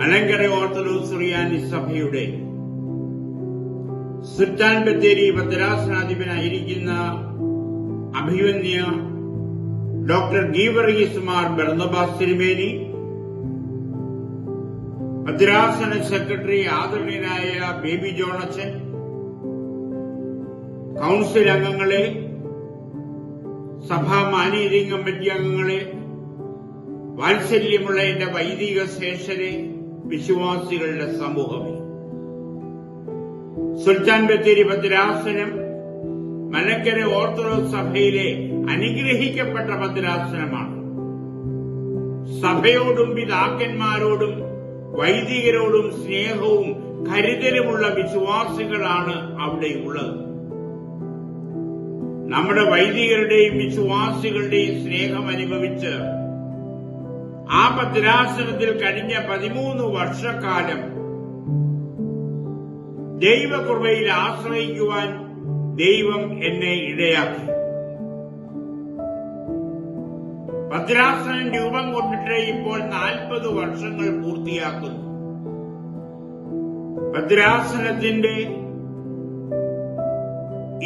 Malankara orthodox സുറിയാനി സഭയുടെ സുൽത്താൻ ബത്തേരി ഭദ്രാസനാധിപനായിരിക്കുന്ന അഭിവന്യ doctor Geevarghese Mar Barnabas തിരുമേനി, ഭദ്രാസന സെക്രട്ടറി ആദരണീയനായ ബേബി ജോണച്ചൻ, കൌൺസിൽ അംഗങ്ങളെ, സഭാ മാനേജിംഗ് കമ്മിറ്റി അംഗങ്ങളെ, വാത്സല്യമുള്ള എന്റെ വൈദിക ശ്രേഷ്ഠരെ, വിശ്വാസികളുടെ സമൂഹമേ, സുൽത്താൻ ബത്തേരി ഭദ്രാസനം മലങ്കര ഓർത്തഡോക്സ് സഭയിലെ അനുഗ്രഹിക്കപ്പെട്ട ഭദ്രാസനമാണ്. സഭയോടും പിതാക്കന്മാരോടും വൈദികരോടും സ്നേഹവും കരുതലുമുള്ള വിശ്വാസികളാണ് അവിടെയുള്ളത്. നമ്മുടെ വൈദികരുടെയും വിശ്വാസികളുടെയും സ്നേഹം അനുഭവിച്ച് ആ ഭദ്രാസനത്തിൽ കഴിഞ്ഞ 13 വർഷക്കാലം ദൈവകൃപയിൽ ആശ്രയിക്കുവാൻ ദൈവം എന്നെ ഇടയാക്കി. ഭദ്രാസനം രൂപം കൊണ്ടിട്ട് ഇപ്പോൾ 40 വർഷങ്ങൾ പൂർത്തിയാക്കുന്നു. ഭദ്രാസനത്തിന്റെ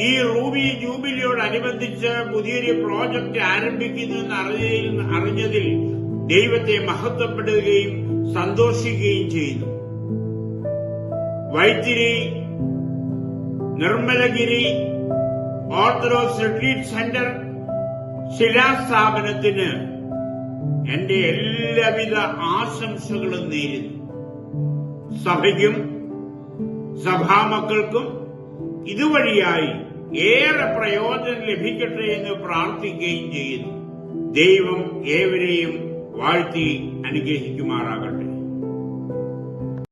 ഈ റൂബി ജൂബിലിയോടനുബന്ധിച്ച് പുതിയൊരു പ്രോജക്റ്റ് ആരംഭിക്കുന്നു എന്ന് അറിഞ്ഞതിൽ ദൈവത്തെ മഹത്വപ്പെടുകയും സന്തോഷിക്കുകയും ചെയ്യുന്നു. Vythiri Nirmalagiri orthodox retreat centre ശിലാസ്ഥാപനത്തിന് എന്റെ എല്ലാവിധ ആശംസകളും നേരുന്നു. സഭയ്ക്കും സഭാമക്കൾക്കും ഇതുവഴിയായി ഏറെ പ്രയോജനം ലഭിക്കട്ടെ എന്ന് പ്രാർത്ഥിക്കുകയും ചെയ്യുന്നു. ദൈവം ഏവരെയും വാഴ്ത്തി അനുഗ്രഹിക്കുമാറാകട്ടെ.